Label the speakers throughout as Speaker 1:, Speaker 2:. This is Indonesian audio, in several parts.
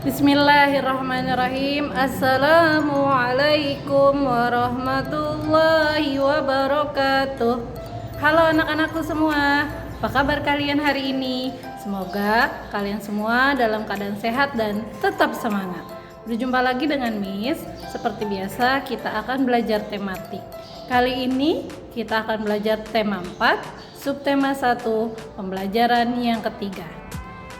Speaker 1: Bismillahirrahmanirrahim. Assalamualaikum warahmatullahi wabarakatuh. Halo anak-anakku semua, apa kabar kalian hari ini? Semoga kalian semua dalam keadaan sehat dan tetap semangat. Berjumpa lagi dengan Miss. Seperti biasa kita akan belajar tematik. Kali ini kita akan belajar tema 4, subtema 1, pembelajaran yang ketiga.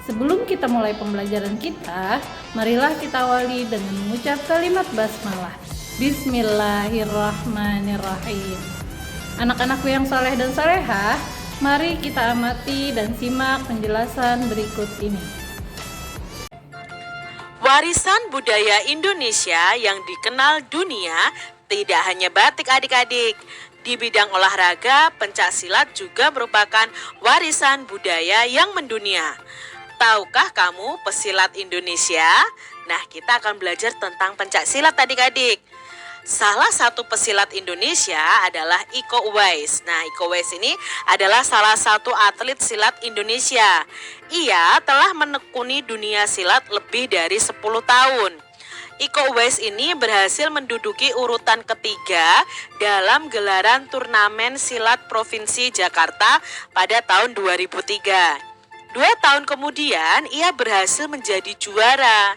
Speaker 1: Sebelum kita mulai pembelajaran kita, marilah kita awali dengan mengucap kalimat basmalah. Bismillahirrahmanirrahim. Anak-anakku yang saleh dan salehah, mari kita amati dan simak penjelasan berikut ini.
Speaker 2: Warisan budaya Indonesia yang dikenal dunia tidak hanya batik adik-adik. Di bidang olahraga, pencaksilat juga merupakan warisan budaya yang mendunia. Tahukah kamu pesilat Indonesia? Nah, kita akan belajar tentang pencaksilat adik-adik. Salah satu pesilat Indonesia adalah Iko Uwais. Nah, Iko Uwais ini adalah salah satu atlet silat Indonesia. Ia telah menekuni dunia silat lebih dari 10 tahun. Iko Uwais ini berhasil menduduki urutan ketiga dalam gelaran turnamen silat Provinsi Jakarta pada tahun 2003. 2 tahun kemudian ia berhasil menjadi juara.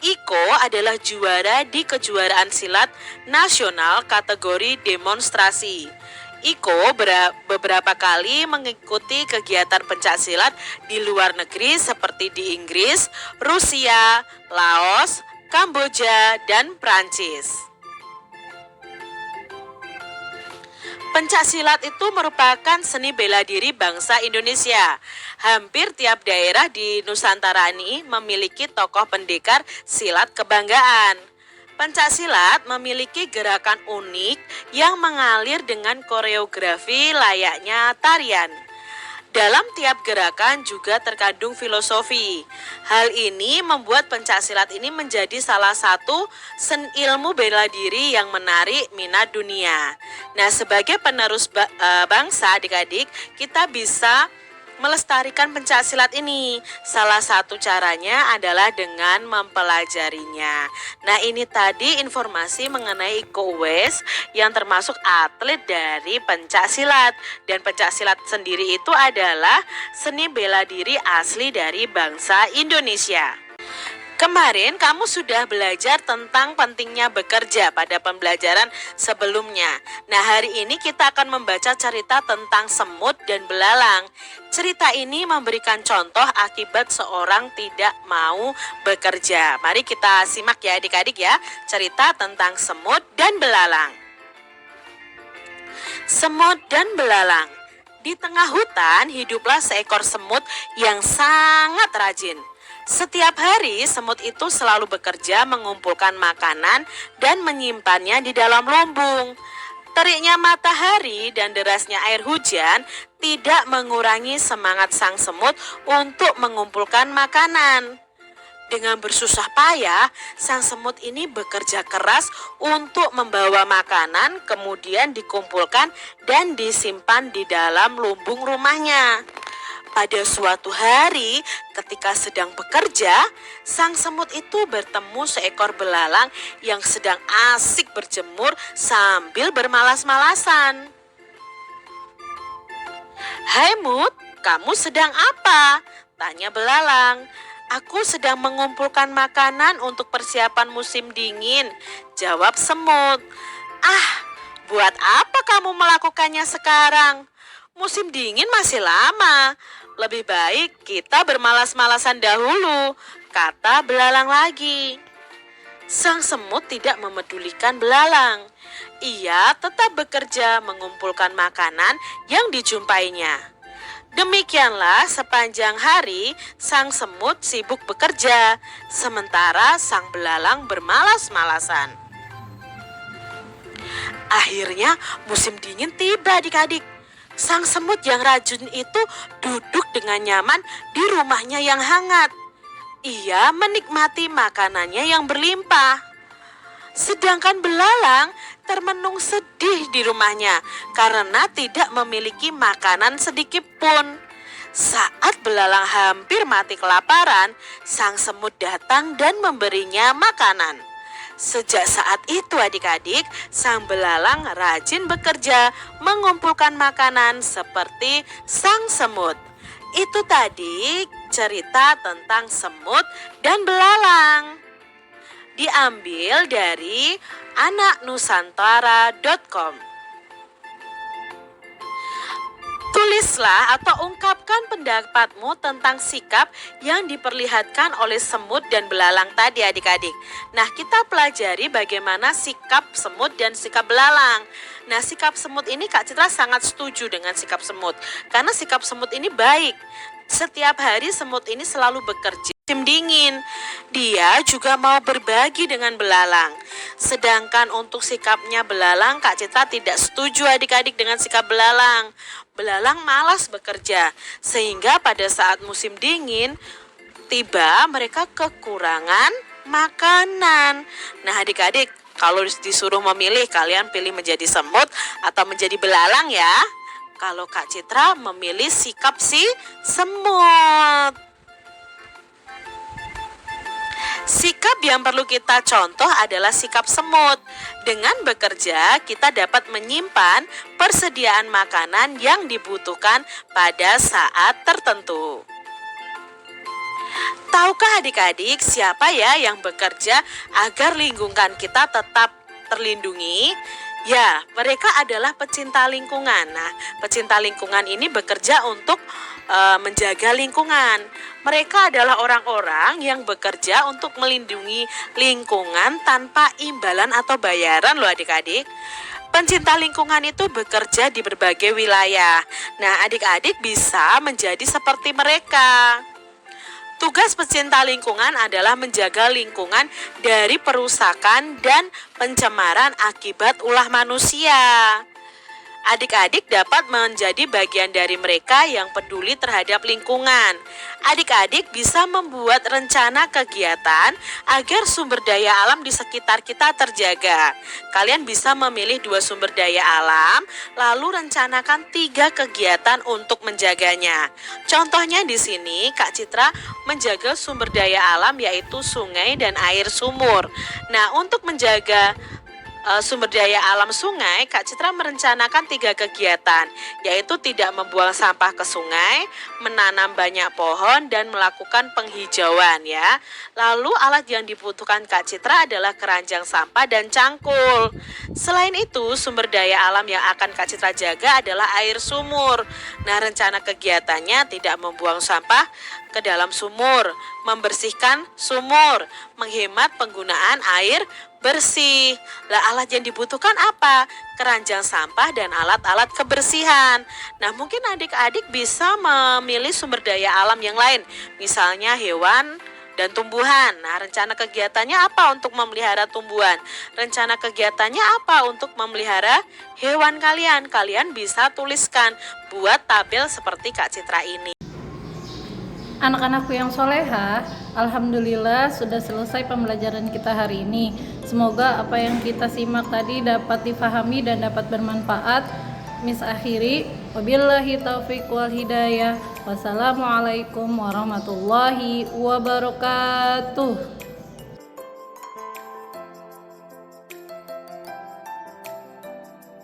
Speaker 2: Iko adalah juara di kejuaraan silat nasional kategori demonstrasi. Iko beberapa kali mengikuti kegiatan pencaksilat di luar negeri seperti di Inggris, Rusia, Laos, Kamboja, dan Prancis. Pencaksilat itu merupakan seni bela diri bangsa Indonesia. Hampir tiap daerah di Nusantara ini memiliki tokoh pendekar silat kebanggaan. Pencaksilat memiliki gerakan unik yang mengalir dengan koreografi layaknya tarian. Dalam tiap gerakan juga terkandung filosofi. Hal ini membuat pencaksilat ini menjadi salah satu ilmu bela diri yang menarik minat dunia. Nah, sebagai penerus bangsa adik-adik, kita bisa melestarikan pencaksilat ini. Salah satu caranya adalah dengan mempelajarinya. Nah, ini tadi informasi mengenai Iko Uwais yang termasuk atlet dari pencaksilat. Dan pencaksilat sendiri itu adalah seni bela diri asli dari bangsa Indonesia. Kemarin kamu sudah belajar tentang pentingnya bekerja pada pembelajaran sebelumnya. Nah, hari ini kita akan membaca cerita tentang semut dan belalang. Cerita ini memberikan contoh akibat seorang tidak mau bekerja. Mari kita simak ya adik-adik ya, cerita tentang semut dan belalang. Semut dan belalang. Di tengah hutan hiduplah seekor semut yang sangat rajin. Setiap hari semut itu selalu bekerja mengumpulkan makanan dan menyimpannya di dalam lumbung. Teriknya matahari dan derasnya air hujan tidak mengurangi semangat sang semut untuk mengumpulkan makanan. Dengan bersusah payah, sang semut ini bekerja keras untuk membawa makanan, kemudian dikumpulkan dan disimpan di dalam lumbung rumahnya. Pada suatu hari, ketika sedang bekerja, sang semut itu bertemu seekor belalang yang sedang asik berjemur sambil bermalas-malasan. "Hai Mut, kamu sedang apa?" tanya belalang. "Aku sedang mengumpulkan makanan untuk persiapan musim dingin," jawab semut. "Ah, buat apa kamu melakukannya sekarang? Musim dingin masih lama. Lebih baik kita bermalas-malasan dahulu," kata belalang lagi. Sang semut tidak memedulikan belalang. Ia tetap bekerja mengumpulkan makanan yang dijumpainya. Demikianlah sepanjang hari sang semut sibuk bekerja, sementara sang belalang bermalas-malasan. Akhirnya musim dingin tiba adik-adik. Sang semut yang rajin itu duduk dengan nyaman di rumahnya yang hangat. Ia menikmati makanannya yang berlimpah. Sedangkan belalang termenung sedih di rumahnya karena tidak memiliki makanan sedikit pun. Saat belalang hampir mati kelaparan, sang semut datang dan memberinya makanan. Sejak saat itu adik-adik, sang belalang rajin bekerja mengumpulkan makanan seperti sang semut. Itu tadi cerita tentang semut dan belalang. Diambil dari anaknusantara.com. Tulislah atau ungkapkan pendapatmu tentang sikap yang diperlihatkan oleh semut dan belalang tadi adik-adik. Nah, kita pelajari bagaimana sikap semut dan sikap belalang. Nah, sikap semut ini Kak Citra sangat setuju dengan sikap semut. Karena sikap semut ini baik. Setiap hari semut ini selalu bekerja musim dingin. Dia juga mau berbagi dengan belalang. Sedangkan untuk sikapnya belalang, Kak Citra tidak setuju adik-adik dengan sikap belalang. Belalang malas bekerja, sehingga pada saat musim dingin tiba mereka kekurangan makanan. Nah adik-adik, kalau disuruh memilih, kalian pilih menjadi semut atau menjadi belalang ya? Kalau Kak Citra memilih sikap si semut. Sikap yang perlu kita contoh adalah sikap semut. Dengan bekerja, kita dapat menyimpan persediaan makanan yang dibutuhkan pada saat tertentu. Tahukah adik-adik siapa ya yang bekerja agar lingkungan kita tetap terlindungi? Ya, mereka adalah pecinta lingkungan. Nah, pecinta lingkungan ini bekerja untuk menjaga lingkungan. Mereka adalah orang-orang yang bekerja untuk melindungi lingkungan tanpa imbalan atau bayaran loh adik-adik. Pencinta lingkungan itu bekerja di berbagai wilayah. Nah, adik-adik bisa menjadi seperti mereka. Tugas pecinta lingkungan adalah menjaga lingkungan dari perusakan dan pencemaran akibat ulah manusia. Adik-adik dapat menjadi bagian dari mereka yang peduli terhadap lingkungan. Adik-adik bisa membuat rencana kegiatan agar sumber daya alam di sekitar kita terjaga. Kalian bisa memilih 2 sumber daya alam, lalu rencanakan 3 kegiatan untuk menjaganya. Contohnya di sini Kak Citra menjaga sumber daya alam yaitu sungai dan air sumur. Nah, untuk menjaga sumber daya alam sungai, Kak Citra merencanakan 3 kegiatan, yaitu tidak membuang sampah ke sungai, menanam banyak pohon, dan melakukan penghijauan ya. Lalu alat yang dibutuhkan Kak Citra adalah keranjang sampah dan cangkul. Selain itu, sumber daya alam yang akan Kak Citra jaga adalah air sumur. Nah, rencana kegiatannya tidak membuang sampah ke dalam sumur, membersihkan sumur, menghemat penggunaan air bersih. Lah, alat yang dibutuhkan apa? Keranjang sampah dan alat-alat kebersihan. Nah, mungkin adik-adik bisa memilih sumber daya alam yang lain, misalnya hewan dan tumbuhan. Nah, rencana kegiatannya apa untuk memelihara tumbuhan? Rencana kegiatannya apa untuk memelihara hewan kalian? Kalian bisa tuliskan, buat tabel seperti Kak Citra ini.
Speaker 1: Anak-anakku yang soleha, alhamdulillah sudah selesai pembelajaran kita hari ini. Semoga apa yang kita simak tadi dapat difahami dan dapat bermanfaat. Mis akhiri, wabillahi taufiq wal hidayah. Wassalamualaikum warahmatullahi wabarakatuh.